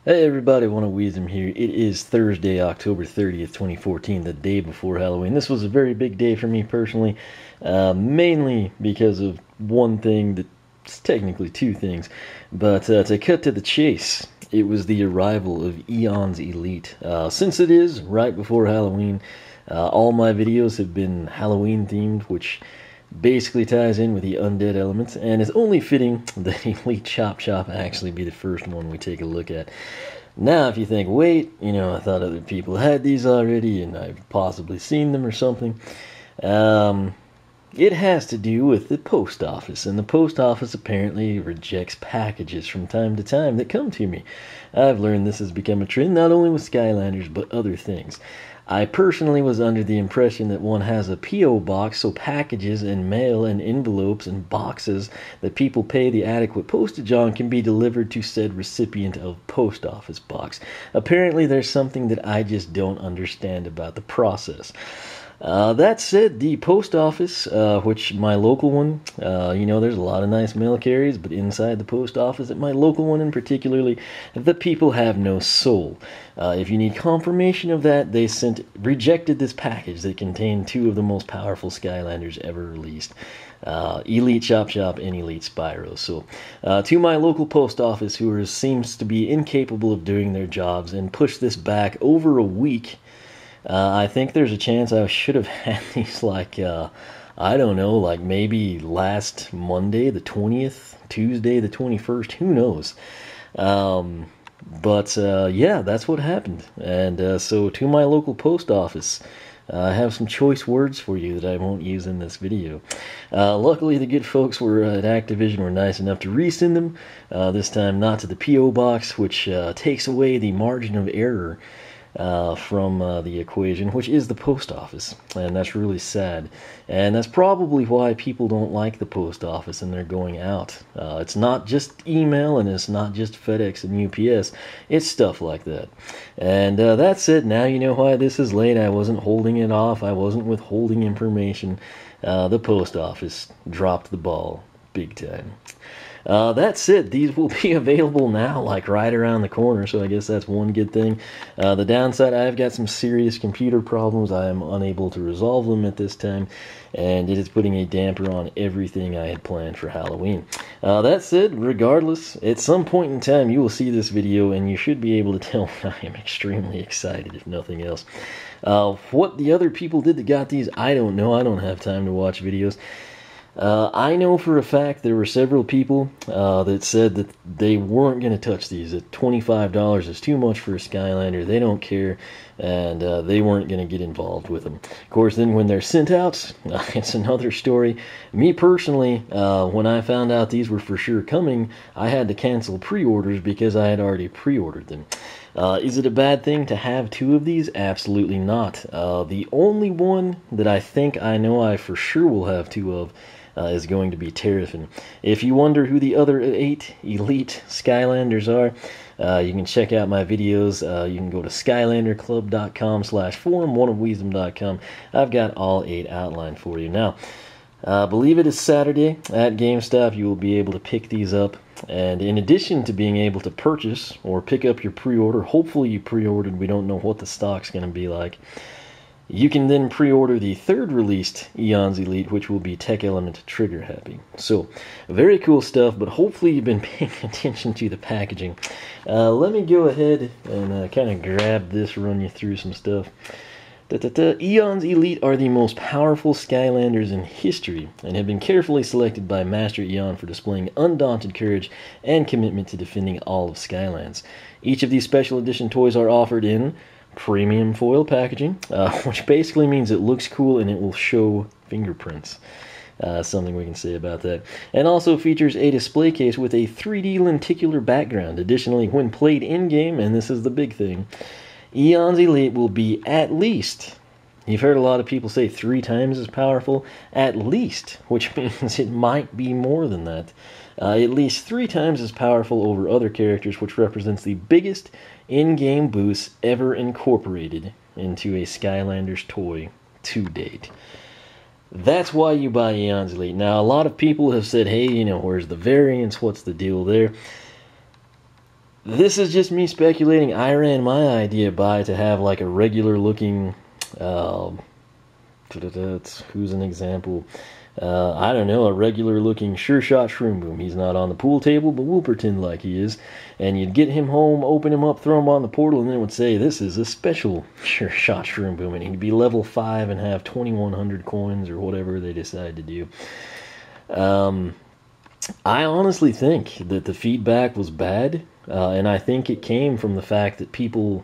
Hey everybody, One of Wisdom here. It is Thursday, October 30th, 2014, the day before Halloween. This was a very big day for me personally, mainly because of one thing that's technically two things. But to cut to the chase, it was the arrival of Eon's Elite. Since it is right before Halloween, all my videos have been Halloween themed, which basically ties in with the undead elements, and it's only fitting that Elite Chop Chop actually be the first one we take a look at. Now, if you think, wait, I thought other people had these already, and I've possibly seen them or something, it has to do with the post office, and the post office apparently rejects packages from time to time that come to me. I've learned this has become a trend not only with Skylanders, but other things. I personally was under the impression that one has a P.O. box, so packages and mail and envelopes and boxes that people pay the adequate postage on can be delivered to said recipient of post office box. Apparently there's something that I just don't understand about the process. That said, the post office, which my local one, there's a lot of nice mail carriers, but inside the post office, at my local one in particularly, the people have no soul. If you need confirmation of that, they rejected this package that contained two of the most powerful Skylanders ever released. Elite Chop Chop and Elite Spyro. So, to my local post office, who seems to be incapable of doing their jobs and pushed this back over a week, I think there's a chance I should have had these I don't know, like maybe last Monday the 20th, Tuesday the 21st, who knows. Yeah, that's what happened. And so to my local post office, I have some choice words for you that I won't use in this video. Luckily, the good folks at Activision were nice enough to resend them, this time not to the P.O. box, which takes away the margin of error from the equation, which is the post office, and that's really sad. And that's probably why people don't like the post office and they're going out. It's not just email, and it's not just FedEx and UPS, it's stuff like that. And that's it. Now you know why this is late. I wasn't holding it off, I wasn't withholding information. The post office dropped the ball big time. That's it. These will be available now, like right around the corner, so I guess that's one good thing. The downside, I've got some serious computer problems. I am unable to resolve them at this time, and it is putting a damper on everything I had planned for Halloween. That said, regardless, at some point in time you will see this video, and you should be able to tell I am extremely excited, if nothing else. What the other people did that got these, I don't know. I don't have time to watch videos. I know for a fact there were several people that said that they weren't going to touch these, that $25 is too much for a Skylander, they don't care, and they weren't going to get involved with them. Of course, then when they're sent out, it's another story. Me personally, when I found out these were for sure coming, I had to cancel pre-orders because I had already pre-ordered them. Is it a bad thing to have two of these? Absolutely not. The only one that I think I know I for sure will have two of is going to be Terrafin. If you wonder who the other 8 Elite Skylanders are, you can check out my videos. You can go to SkylanderClub.com/forum, oneofwisdom.com. I've got all 8 outlined for you. Now, I believe it is Saturday at GameStop. You will be able to pick these up. And in addition to being able to purchase or pick up your pre-order, hopefully you pre-ordered, we don't know what the stock's going to be like, you can then pre-order the third released Eon's Elite, which will be Tech Element Trigger Happy. So, very cool stuff, but hopefully you've been paying attention to the packaging. Let me go ahead and kind of grab this, run you through some stuff. Eon's Elite are the most powerful Skylanders in history and have been carefully selected by Master Eon for displaying undaunted courage and commitment to defending all of Skylands. Each of these special edition toys are offered in premium foil packaging, which basically means it looks cool and it will show fingerprints. Something we can say about that. And also features a display case with a 3D lenticular background. Additionally, when played in-game, and this is the big thing, Eon's Elite will be at least, you've heard a lot of people say 3 times as powerful, at least, which means it might be more than that. At least 3 times as powerful over other characters, which represents the biggest in-game boost ever incorporated into a Skylanders toy to date. That's why you buy Eon's Elite. Now, a lot of people have said, hey, where's the variants? What's the deal there? This is just me speculating. I ran my idea by to have like a regular looking, who's an example? I don't know, a regular looking Sure Shot Shroom Boom. He's not on the pool table, but we'll pretend like he is. And you'd get him home, open him up, throw him on the portal, and then it would say, this is a special Sure Shot Shroom Boom. And he'd be level 5 and have 2,100 coins or whatever they decide to do. I honestly think that the feedback was bad, and I think it came from the fact that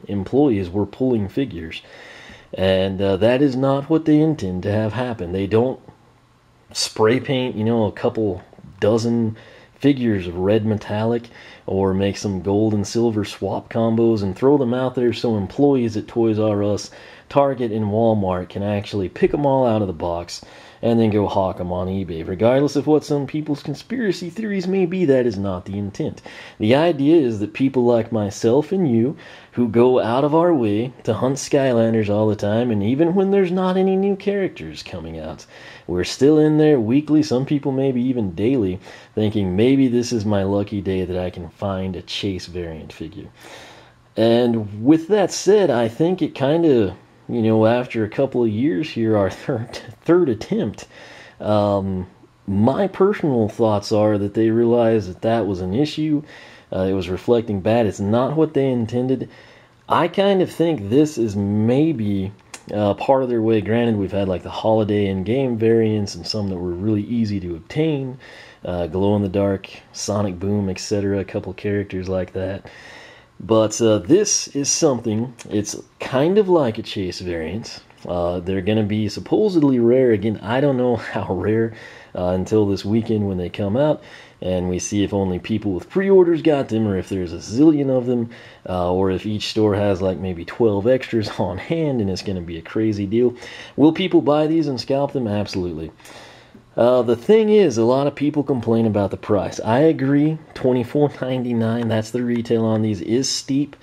employees were pulling figures. And that is not what they intend to have happen. They don't spray paint, a couple dozen figures of red metallic or make some gold and silver swap combos and throw them out there so employees at Toys R Us, Target, and Walmart can actually pick them all out of the box and then go hawk them on eBay. Regardless of what some people's conspiracy theories may be, that is not the intent. The idea is that people like myself and you, who go out of our way to hunt Skylanders all the time, and even when there's not any new characters coming out, we're still in there weekly, some people maybe even daily, thinking maybe this is my lucky day that I can find a Chase variant figure. And with that said, I think it kind of, after a couple of years here, our third attempt, my personal thoughts are that they realized that was an issue. It was reflecting bad. It's not what they intended. I kind of think this is maybe part of their way. Granted, we've had like the holiday in-game variants and some that were really easy to obtain. Glow-in-the-dark, Sonic Boom, etc. A couple characters like that. But this is something, it's kind of like a Chase variant. They're going to be supposedly rare. Again, I don't know how rare until this weekend when they come out. And we see if only people with pre-orders got them, or if there's a zillion of them, or if each store has like maybe 12 extras on hand and it's going to be a crazy deal. Will people buy these and scalp them? Absolutely. The thing is, a lot of people complain about the price. I agree, $24.99, that's the retail on these, is steep.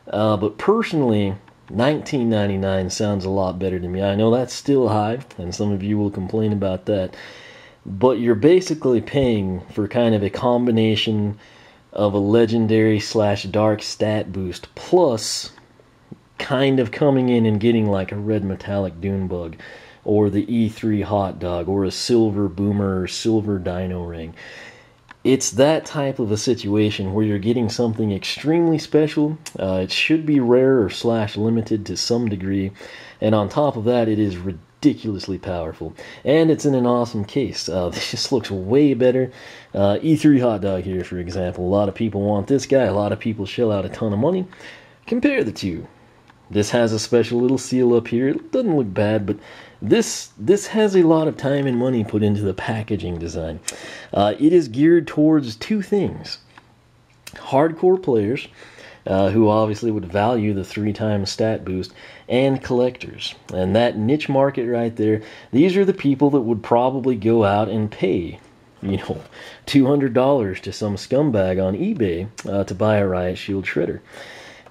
But personally, $19.99 sounds a lot better to me. I know that's still high, and some of you will complain about that. But you're basically paying for kind of a combination of a legendary / dark stat boost, plus kind of coming in and getting like a red metallic Dunebug, or the E3 hot dog, or a silver boomer, or silver dino ring. It's that type of a situation where you're getting something extremely special. It should be rare or / limited to some degree. And on top of that, it is ridiculously powerful. And it's in an awesome case. This just looks way better. E3 hot dog here, for example. A lot of people want this guy. A lot of people shell out a ton of money. Compare the two. This has a special little seal up here. It doesn't look bad, but this has a lot of time and money put into the packaging design. It is geared towards two things. Hardcore players, who obviously would value the 3x stat boost, and collectors. And that niche market right there, these are the people that would probably go out and pay, $200 to some scumbag on eBay to buy a Riot Shield Shredder.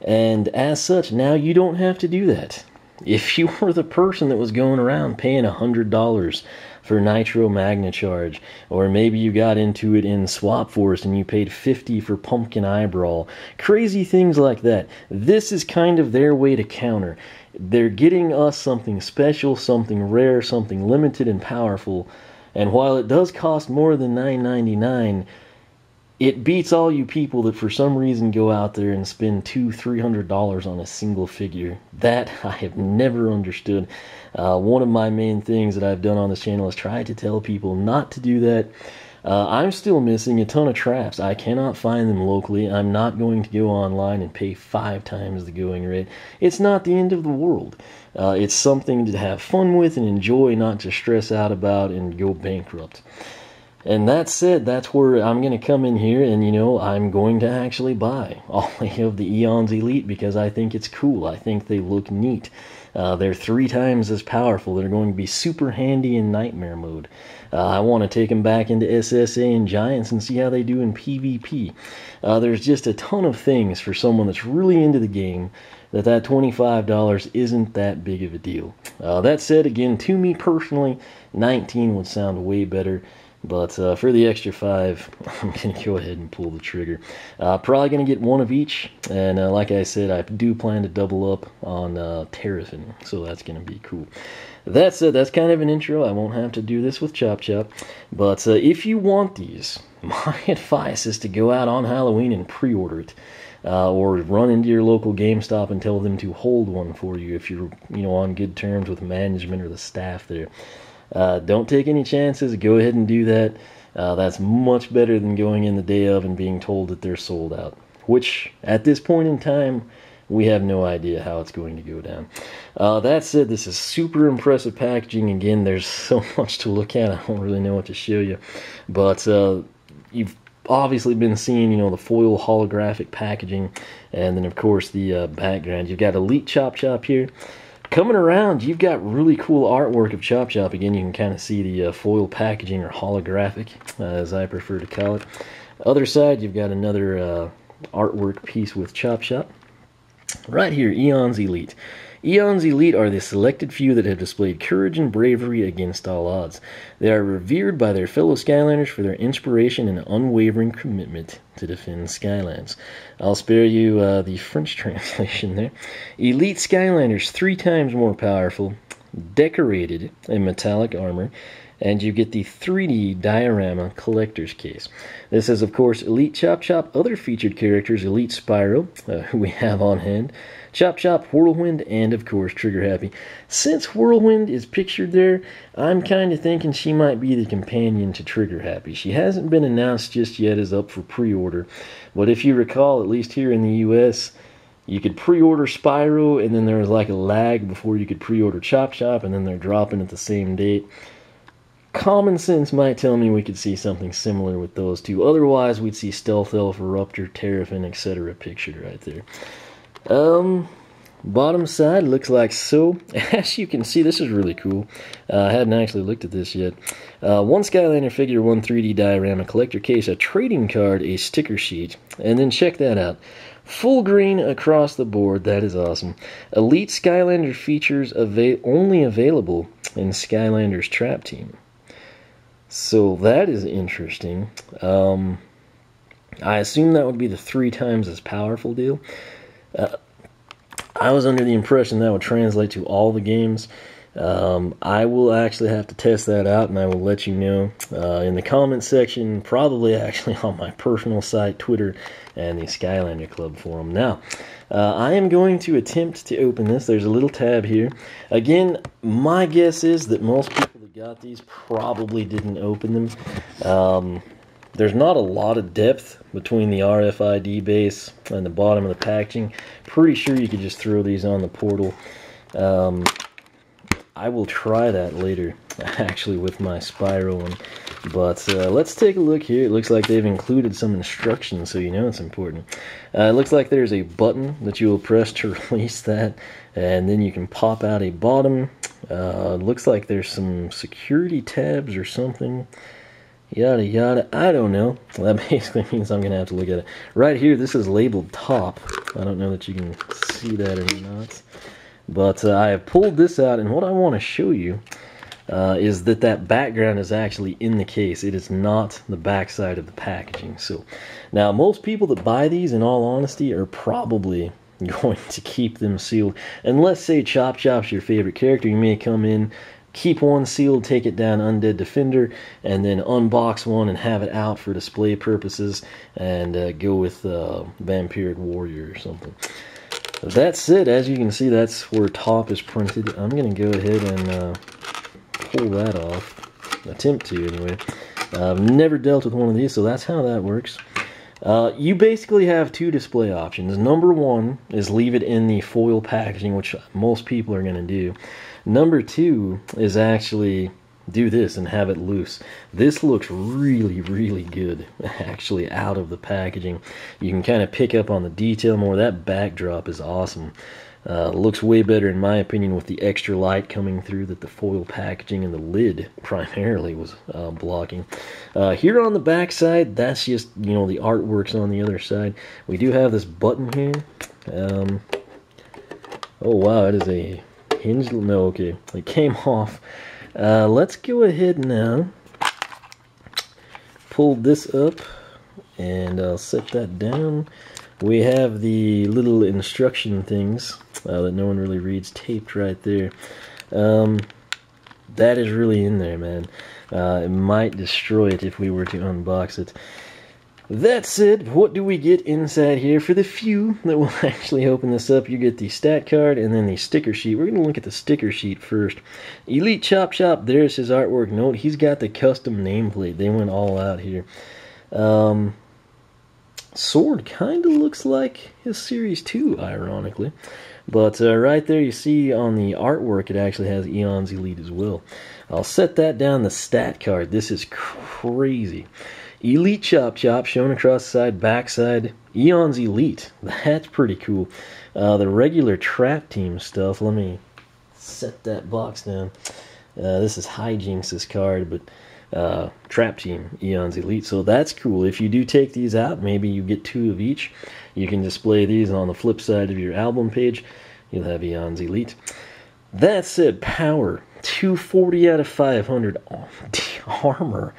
And as such, now you don't have to do that. If you were the person that was going around paying $100 for Nitro Magna Charge, or maybe you got into it in Swap Force and you paid $50 for Pumpkin Eyebrawl, crazy things like that, this is kind of their way to counter. They're getting us something special, something rare, something limited and powerful, and while it does cost more than $9.99, it beats all you people that for some reason go out there and spend $200-300 on a single figure. That I have never understood. One of my main things that I've done on this channel is try to tell people not to do that. I'm still missing a ton of traps. I cannot find them locally. I'm not going to go online and pay 5 times the going rate. It's not the end of the world. It's something to have fun with and enjoy, not to stress out about and go bankrupt. And that said, that's where I'm going to come in here and, I'm going to actually buy all of the Eons Elite because I think it's cool. I think they look neat. They're 3 times as powerful. They're going to be super handy in Nightmare mode. I want to take them back into SSA and Giants and see how they do in PvP. There's just a ton of things for someone that's really into the game that $25 isn't that big of a deal. That said, again, to me personally, 19 would sound way better. But for the extra 5, I'm going to go ahead and pull the trigger. Probably going to get one of each, and like I said, I do plan to double up on Terrapin, so that's going to be cool. That's kind of an intro. I won't have to do this with Chop Chop, but if you want these, my advice is to go out on Halloween and pre-order it. Or run into your local GameStop and tell them to hold one for you if you're, on good terms with management or the staff there. Don't take any chances. Go ahead and do that. That's much better than going in the day of and being told that they're sold out, which at this point in time, we have no idea how it's going to go down. That said, this is super impressive packaging. Again, there's so much to look at. I don't really know what to show you, but you've obviously been seeing, the foil holographic packaging, and then of course the background. You've got Elite Chop Chop here. Coming around, you've got really cool artwork of Chop Chop. Again, you can kind of see the foil packaging, or holographic, as I prefer to call it. Other side, you've got another artwork piece with Chop Chop. Right here, Eon's Elite. Eon's Elite are the selected few that have displayed courage and bravery against all odds. They are revered by their fellow Skylanders for their inspiration and unwavering commitment to defend Skylands. I'll spare you the French translation there. Elite Skylanders, 3 times more powerful, decorated in metallic armor, and you get the 3D diorama collector's case. This is, of course, Elite Chop Chop, other featured characters, Elite Spyro, who we have on hand, Chop Chop, Whirlwind, and, of course, Trigger Happy. Since Whirlwind is pictured there, I'm kind of thinking she might be the companion to Trigger Happy. She hasn't been announced just yet as up for pre-order, but if you recall, at least here in the U.S., you could pre-order Spyro, and then there was like a lag before you could pre-order Chop Chop, and then they're dropping at the same date. Common sense might tell me we could see something similar with those two. Otherwise, we'd see Stealth Elf, Eruptor, Terrapin, etc. pictured right there. Bottom side looks like so. As you can see, this is really cool. I hadn't actually looked at this yet. 1 Skylander figure, 1 3D diorama collector case, a trading card, a sticker sheet, and then check that out. Full green across the board. That is awesome. Elite Skylander features only available in Skylanders Trap Team. So that is interesting. I assume that would be the 3 times as powerful deal. I was under the impression that would translate to all the games. I will actually have to test that out, and I will let you know in the comment section, probably actually on my personal site, Twitter, and the Skylander Club forum. Now, I am going to attempt to open this. There's a little tab here. Again, my guess is that most people that got these probably didn't open them. There's not a lot of depth between the RFID base and the bottom of the packaging. Pretty sure you could just throw these on the portal. I will try that later, actually, with my Spyro one. But let's take a look here. It looks like they've included some instructions, so you know it's important. It looks like there's a button that you will press to release that, and then you can pop out a bottom. Looks like there's some security tabs or something. Yada yada, I don't know. That basically means I'm going to have to look at it. Right here, this is labeled top. I don't know that you can see that or not. But I have pulled this out, and what I want to show you is that background is actually in the case. It is not the backside of the packaging. So, now most people that buy these, in all honesty, are probably going to keep them sealed. Unless, say, Chop Chop's your favorite character, you may come in, keep one sealed, take it down Undead Defender, and then unbox one and have it out for display purposes, and go with Vampiric Warrior or something. That's it. As you can see, that's where top is printed. I'm going to go ahead and pull that off. Attempt to, anyway. I've never dealt with one of these, so that's how that works. You basically have 2 display options. Number 1 is leave it in the foil packaging, which most people are going to do. Number 2 is actually do this and have it loose. This looks really, really good, actually, out of the packaging. You can kind of pick up on the detail more. That backdrop is awesome. Looks way better, in my opinion, with the extra light coming through that the foil packaging and the lid primarily was blocking. Here on the back side, that's just, the artwork's on the other side. We do have this button here. Oh, wow, that is a hinged... No, okay. It came off. Let's go ahead now pull this up, and I'll set that down. We have the little instruction things that no one really reads taped right there. That is really in there, man. It might destroy it if we were to unbox it. That said, what do we get inside here? For the few that will actually open this up, you get the stat card and then the sticker sheet. We're going to look at the sticker sheet first. Elite Chop Chop, there's his artwork note. He's got the custom nameplate. They went all out here. Sword kind of looks like his Series 2, ironically. But right there you see on the artwork it actually has Eon's Elite as well. I'll set that down, the stat card. This is crazy. Elite Chop Chop shown across the side, backside. Eon's Elite. That's pretty cool. The regular Trap Team stuff. Let me set that box down. This is Hijinks' card, but Trap Team, Eon's Elite. So that's cool. If you do take these out, maybe you get 2 of each. You can display these on the flip side of your album page. You'll have Eon's Elite. That said, power. 240 out of 500. Oh, armor.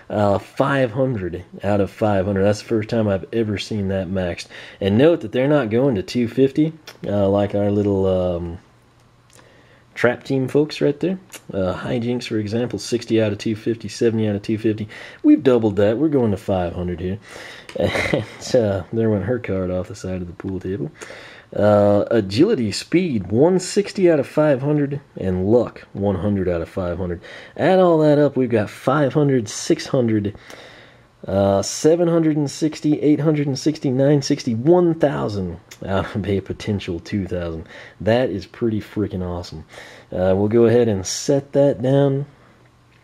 500 out of 500. That's the first time I've ever seen that maxed. And note that they're not going to 250 like our little Trap Team folks right there. Hijinks, for example, 60 out of 250, 70 out of 250. We've doubled that. We're going to 500 here. And there went her card off the side of the pool table. Agility, speed, 160 out of 500, and luck, 100 out of 500. Add all that up, we've got 500, 600, 760, 860, 960, 1,000 out of a potential 2,000. That is pretty freaking awesome. We'll go ahead and set that down.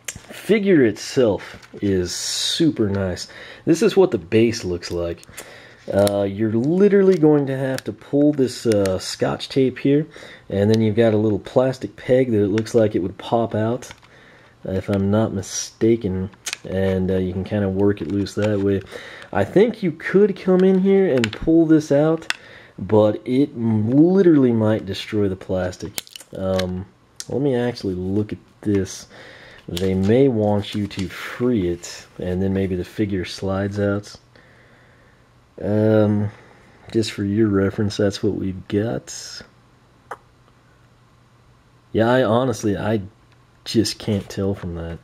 Figure itself is super nice. This is what the base looks like. You're literally going to have to pull this scotch tape here, and then you've got a little plastic peg that it looks like it would pop out, if I'm not mistaken, and you can kind of work it loose that way. I think you could come in here and pull this out, but it literally might destroy the plastic. Let me actually look at this. They may want you to free it, and then maybe the figure slides out. Just for your reference, that's what we've got. Yeah, I just can't tell from that.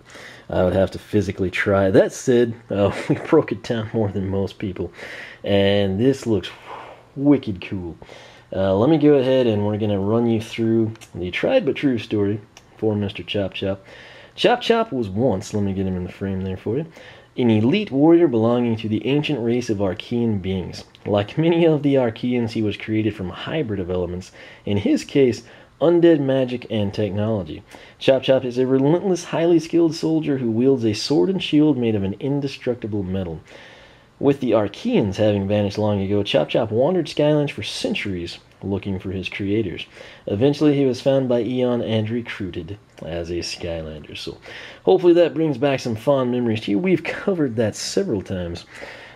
I would have to physically try. That said, we broke it down more than most people, and this looks wicked cool. Let me go ahead and we're going to run you through the tried but true story for Mr. Chop Chop. Chop Chop was once, let me get him in the frame there for you, an elite warrior belonging to the ancient race of Archean beings. Like many of the Archeans, he was created from hybrid of elements, in his case, undead magic and technology. Chop Chop is a relentless, highly skilled soldier who wields a sword and shield made of an indestructible metal. With the Archeans having vanished long ago, Chop Chop wandered Skylanders for centuries looking for his creators. Eventually he was found by Eon and recruited as a Skylander. So hopefully that brings back some fond memories to you. We've covered that several times.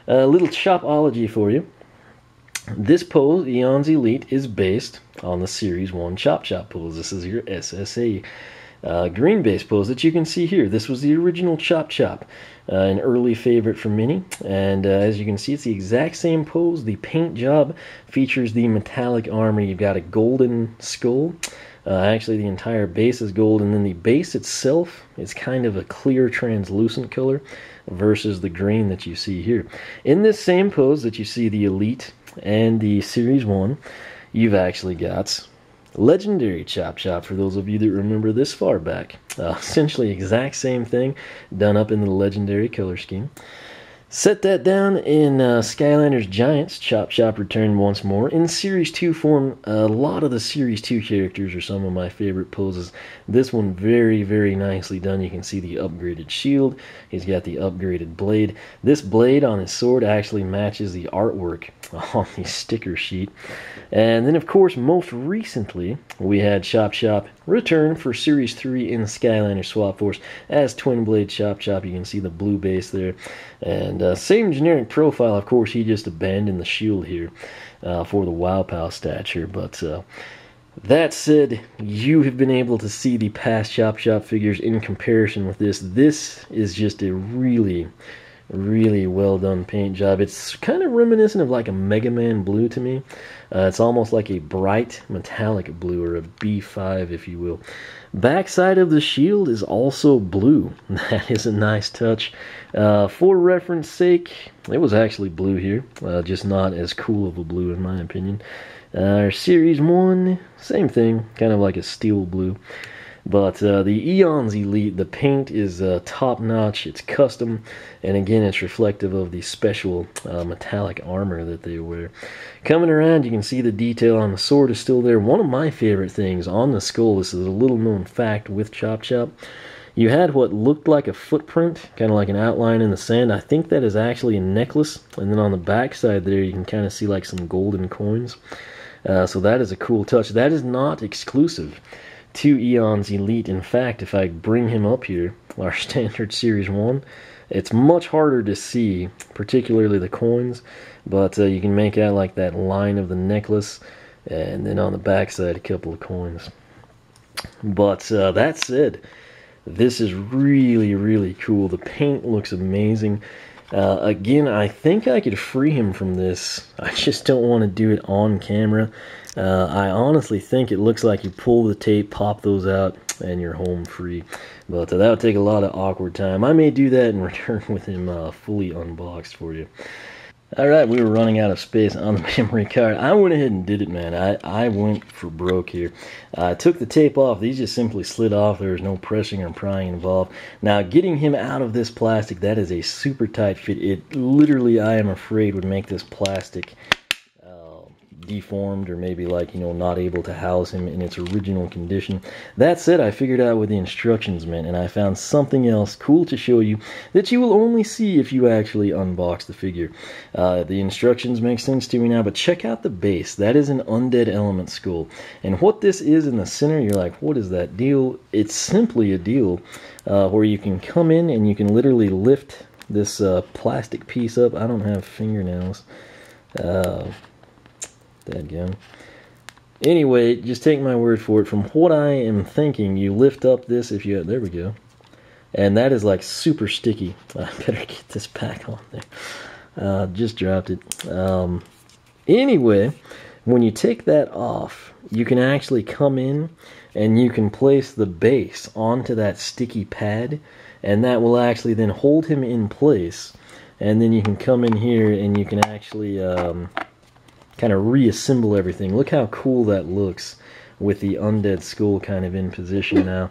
A little Chopology for you. This pose, Eon's Elite, is based on the Series 1 Chop Chop pose. This is your SSA green base pose that you can see here. This was the original Chop Chop, an early favorite for many, and as you can see, it's the exact same pose. The paint job features the metallic armor. You've got a golden skull. Actually, the entire base is gold, and then the base itself is kind of a clear, translucent color versus the green that you see here. In this same pose that you see the Elite and the Series 1, you've actually got Legendary Chop Chop, for those of you that remember this far back. Essentially exact same thing, done up in the Legendary color scheme. Set that down in Skylanders Giants. Chop Chop returned once more. In Series 2 form, a lot of the Series 2 characters are some of my favorite poses. This one very, very nicely done. You can see the upgraded shield. He's got the upgraded blade. This blade on his sword actually matches the artwork on the sticker sheet. And then, of course, most recently, we had Chop Chop return for Series 3 in Skylander Swap Force as Twin Blade Chop Chop. You can see the blue base there. And same generic profile, of course, he just abandoned the shield here for the Wow Pow stature. But that said, you have been able to see the past Chop Chop figures in comparison with this. This is just a really, Really well done paint job. It's kind of reminiscent of like a Mega Man blue to me. It's almost like a bright metallic blue, or a B5 if you will. Backside of the shield is also blue. That is a nice touch. For reference sake, it was actually blue here, just not as cool of a blue in my opinion. Our Series 1, same thing, kind of like a steel blue. But the Eons Elite, the paint is top-notch, it's custom, and again it's reflective of the special metallic armor that they wear. Coming around, you can see the detail on the sword is still there. One of my favorite things on the skull, this is a little known fact with Chop Chop, you had what looked like a footprint, kind of like an outline in the sand. I think that is actually a necklace, and then on the back side there you can kind of see like some golden coins. So that is a cool touch. That is not exclusive to Eons Elite. In fact, if I bring him up here, our standard Series 1, it's much harder to see, particularly the coins, but you can make out like that line of the necklace, and then on the back side a couple of coins. But that said, this is really cool. The paint looks amazing. Again, I think I could free him from this. I just don't want to do it on camera. I honestly think it looks like you pull the tape, pop those out, and you're home free. But that would take a lot of awkward time. I may do that and return with him fully unboxed for you. Alright, we were running out of space on the memory card. I went ahead and did it, man. I went for broke here. I took the tape off. These just simply slid off. There was no pressing or prying involved. Now, getting him out of this plastic, that is a super tight fit. It literally, I am afraid, would make this plastic deformed, or maybe like, you know, not able to house him in its original condition. That said, I figured out what the instructions meant, and I found something else cool to show you that you will only see if you actually unbox the figure. The instructions make sense to me now, but check out the base. That is an Undead Element skull, and what this is in the center, you're like, what is that deal? It's simply a deal where you can come in and you can literally lift this plastic piece up. I don't have fingernails. Dadgum. Anyway, just take my word for it. From what I am thinking, you lift up this if you... There we go. And that is like super sticky. I better get this back on there. Just dropped it. Anyway, when you take that off, you can actually come in and you can place the base onto that sticky pad, and that will actually then hold him in place. And then you can come in here and you can actually... kind of reassemble everything. Look how cool that looks with the undead skull kind of in position now.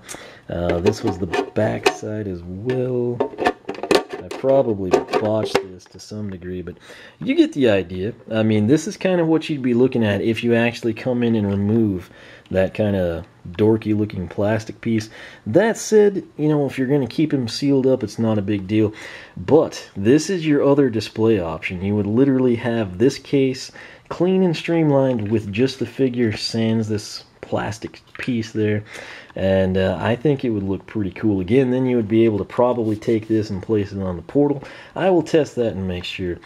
This was the back side as well. I probably botched this to some degree, but you get the idea. I mean, this is kind of what you'd be looking at if you actually come in and remove that kind of dorky looking plastic piece. That said, you know, if you're going to keep him sealed up, it's not a big deal. But this is your other display option. You would literally have this case clean and streamlined with just the figure sans this plastic piece there, and I think it would look pretty cool. Again, then you would be able to probably take this and place it on the portal. I will test that and make sure.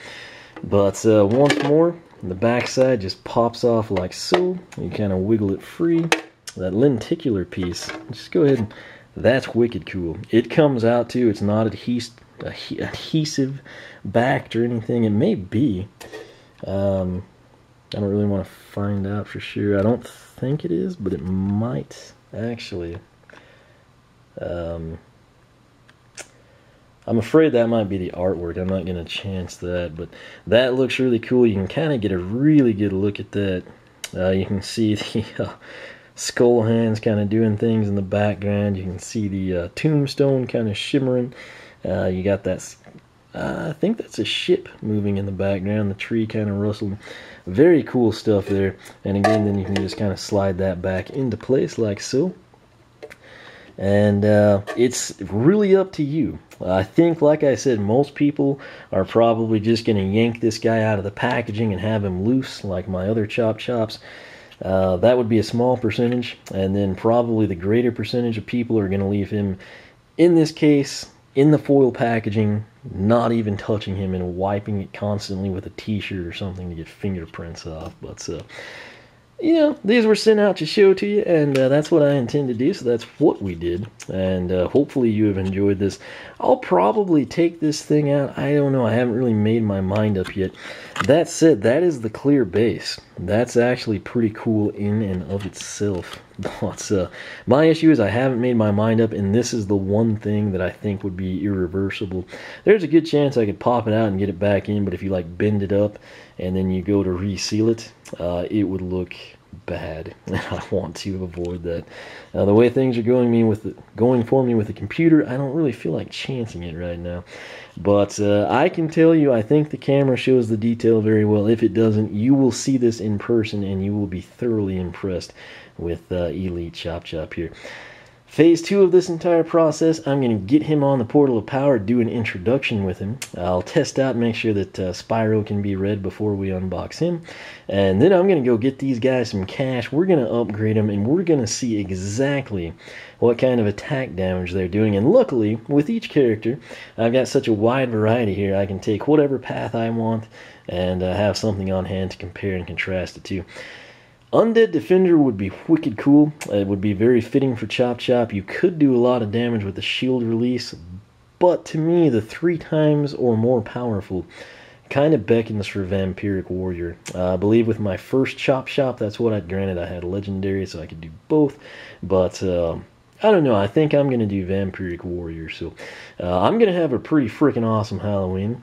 But once more, the back side just pops off like so. You kind of wiggle it free. That lenticular piece, just go ahead and... That's wicked cool. It comes out too. It's not adhesive backed or anything. It may be. I don't really want to find out for sure. I don't think it is, but it might actually. I'm afraid that might be the artwork. I'm not going to chance that, but that looks really cool. You can kind of get a really good look at that. You can see the skull hands kind of doing things in the background. You can see the tombstone kind of shimmering. You got that... I think that's a ship moving in the background, the tree kind of rustling. Very cool stuff there. And again, then you can just kind of slide that back into place like so. And it's really up to you. I think, like I said, most people are probably just going to yank this guy out of the packaging and have him loose like my other Chop Chops. That would be a small percentage. And then probably the greater percentage of people are going to leave him, in this case, in the foil packaging, not even touching him and wiping it constantly with a t-shirt or something to get fingerprints off. But you know, these were sent out to show to you, and that's what I intend to do, so that's what we did. And hopefully you have enjoyed this. I'll probably take this thing out. I don't know. I haven't really made my mind up yet. That said, that is the clear base. That's actually pretty cool in and of itself. But my issue is I haven't made my mind up, and this is the one thing that I think would be irreversible. There's a good chance I could pop it out and get it back in, but if you like bend it up and then you go to reseal it, it would look bad, and I want to avoid that. The way things are going for me with the computer, I don't really feel like chancing it right now. But I can tell you, I think the camera shows the detail very well. If it doesn't, you will see this in person, and you will be thoroughly impressed with Elite Chop Chop here. Phase 2 of this entire process, I'm going to get him on the Portal of Power, do an introduction with him. I'll test out, make sure that Spyro can be read before we unbox him. And then I'm going to go get these guys some cash. We're going to upgrade them, and we're going to see exactly what kind of attack damage they're doing. And luckily, with each character, I've got such a wide variety here. I can take whatever path I want and have something on hand to compare and contrast it to. Undead Defender would be wicked cool. It would be very fitting for Chop Chop. You could do a lot of damage with the shield release, but to me, the 3 times or more powerful kind of beckons for Vampiric Warrior. I believe with my first Chop Chop, that's what granted I had Legendary, so I could do both, but I don't know. I think I'm going to do Vampiric Warrior. So I'm going to have a pretty freaking awesome Halloween,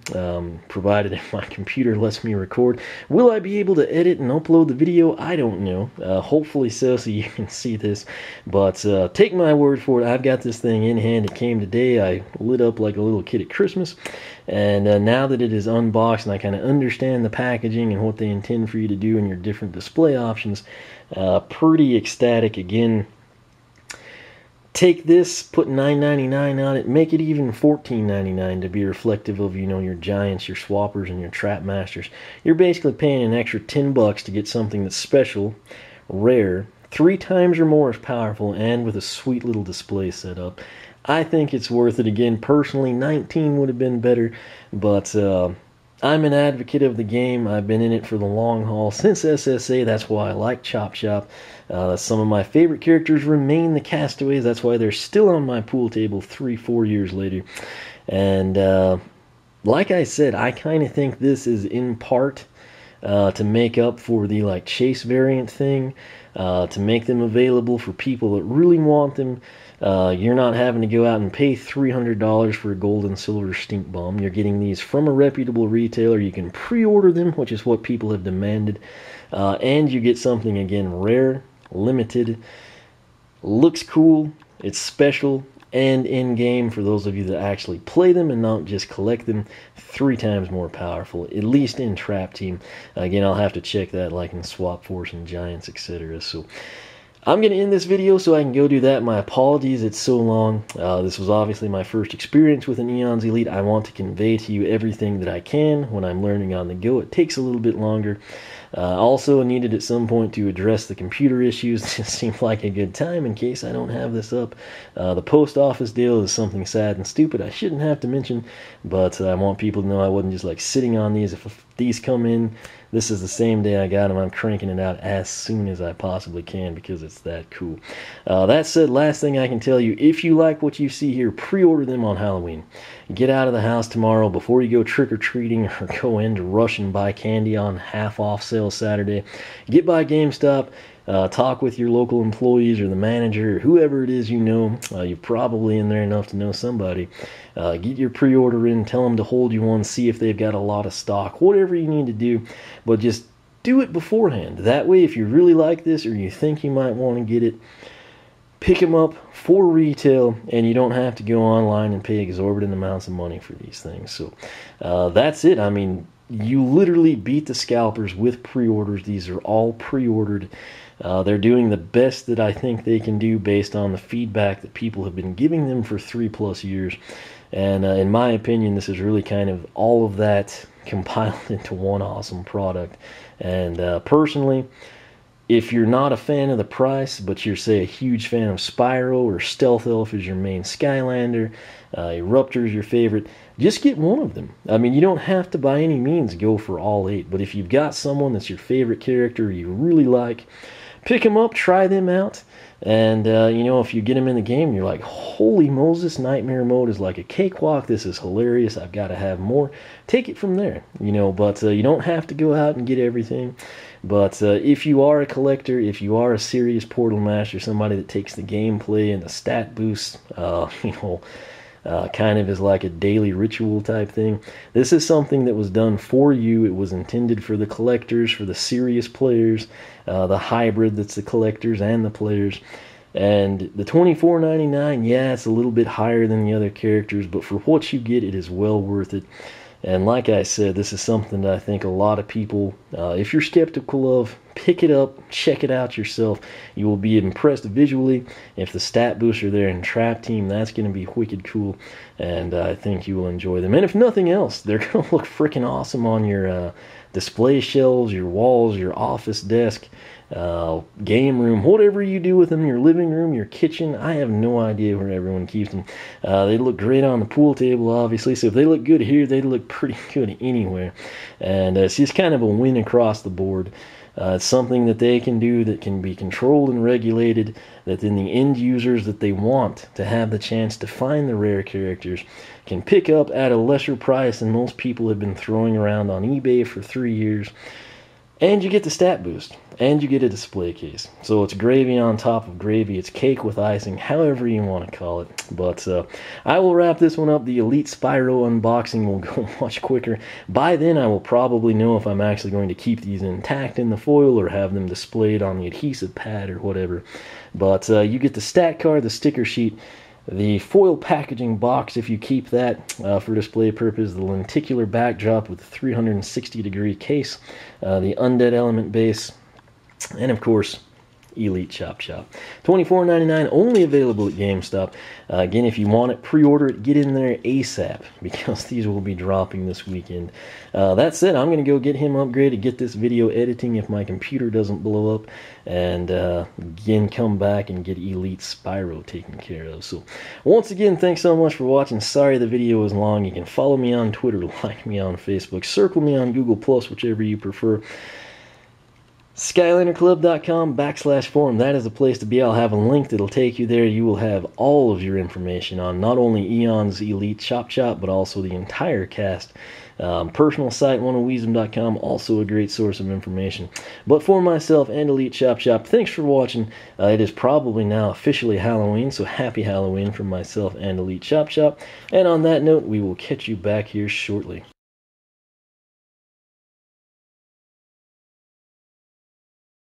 provided if my computer lets me record. Will I be able to edit and upload the video? I don't know. Hopefully so you can see this. But take my word for it. I've got this thing in hand. It came today. I lit up like a little kid at Christmas. And now that it is unboxed and I kind of understand the packaging and what they intend for you to do and your different display options, pretty ecstatic. Again, take this, put $9.99 on it, make it even $14.99 to be reflective of, you know, your giants, your swappers, and your trap masters. You're basically paying an extra $10 to get something that's special, rare, 3 times or more as powerful, and with a sweet little display set up. I think it's worth it. Again, personally, 19 would have been better, but I'm an advocate of the game. I've been in it for the long haul since SSA. That's why I like Chop Chop. Some of my favorite characters remain the Castaways. That's why they're still on my pool table 3-4 years later. And like I said, I kind of think this is in part to make up for the like chase variant thing, to make them available for people that really want them. You're not having to go out and pay $300 for a gold and silver stink bomb. You're getting these from a reputable retailer. You can pre-order them, which is what people have demanded. And you get something, again, rare, limited, looks cool, it's special, and in-game for those of you that actually play them and not just collect them, 3 times more powerful, at least in Trap Team. Again, I'll have to check that like in Swap Force and Giants, etc. So I'm going to end this video so I can go do that. My apologies, it's so long. This was obviously my first experience with an Eons Elite. I want to convey to you everything that I can when I'm learning on the go. It takes a little bit longer. Also needed at some point to address the computer issues. It seemed like a good time in case I don't have this up. The post office deal is something sad and stupid I shouldn't have to mention, but I want people to know I wasn't just like sitting on these. If these come in, this is the same day I got them. I'm cranking it out as soon as I possibly can because it's that cool. That said, last thing I can tell you, if you like what you see here, pre-order them on Halloween. Get out of the house tomorrow before you go trick-or-treating or go in to rush and buy candy on half-off sale Saturday. Get by GameStop. Talk with your local employees or the manager or whoever it is you know. You're probably in there enough to know somebody. Get your pre-order in. Tell them to hold you one. See if they've got a lot of stock. Whatever you need to do. But just do it beforehand. That way, if you really like this or you think you might want to get it, pick them up for retail, and you don't have to go online and pay exorbitant amounts of money for these things. So that's it. I mean, you literally beat the scalpers with pre-orders. These are all pre-ordered. They're doing the best that I think they can do based on the feedback that people have been giving them for 3+ years. And in my opinion, this is really kind of all of that compiled into one awesome product. And personally, If you're not a fan of the price, but you're, say, a huge fan of Spyro or Stealth Elf is your main Skylander, Eruptor is your favorite, just get one of them. I mean, you don't have to by any means go for all 8, but if you've got someone that's your favorite character you really like, pick them up, try them out, and you know, if you get them in the game, you're like, holy Moses, Nightmare Mode is like a cakewalk, this is hilarious, I've got to have more. Take it from there, you know, but you don't have to go out and get everything. But if you are a collector, if you are a serious Portal master, somebody that takes the gameplay and the stat boost, you know, kind of is like a daily ritual type thing, this is something that was done for you. It was intended for the collectors, for the serious players, the hybrid that's the collectors and the players. And the $24.99, yeah, it's a little bit higher than the other characters, but for what you get, it is well worth it. And like I said, this is something that I think a lot of people, if you're skeptical of, pick it up, check it out yourself. You will be impressed visually. If the stat boosts are there in Trap Team, that's going to be wicked cool, and I think you will enjoy them. And if nothing else, they're going to look freaking awesome on your display shelves, your walls, your office desk, game room, whatever you do with them, your living room, your kitchen. I have no idea where everyone keeps them. They look great on the pool table, obviously, so if they look good here, they look pretty good anywhere. And it's just kind of a win across the board. It's something that they can do that can be controlled and regulated, that then the end users that they want to have the chance to find the rare characters can pick up at a lesser price than most people have been throwing around on eBay for 3 years. And you get the stat boost, and you get a display case. So it's gravy on top of gravy. It's cake with icing, however you want to call it. But I will wrap this one up. The Elite Spyro unboxing will go much quicker. By then, I will probably know if I'm actually going to keep these intact in the foil or have them displayed on the adhesive pad or whatever. But you get the stat card, the sticker sheet, the foil packaging box, if you keep that for display purpose, the lenticular backdrop with the 360-degree case, the Undead element base, and of course, Elite Chop Chop. $24.99, only available at GameStop. Again, if you want it, pre-order it, get in there ASAP, because these will be dropping this weekend. That said, I'm going to go get him upgraded, get this video editing if my computer doesn't blow up, and again, come back and get Elite Spyro taken care of. So, once again, thanks so much for watching. Sorry the video was long. You can follow me on Twitter, like me on Facebook, circle me on Google+, whichever you prefer. SkylanderClub.com/forum. That is the place to be. I'll have a link that'll take you there. You will have all of your information on not only Eon's Elite Chop Chop, but also the entire cast. Personal site, oneofweezem.com, also a great source of information. But for myself and Elite Chop Chop, thanks for watching. It is probably now officially Halloween, so happy Halloween from myself and Elite Chop Chop. And on that note, we will catch you back here shortly.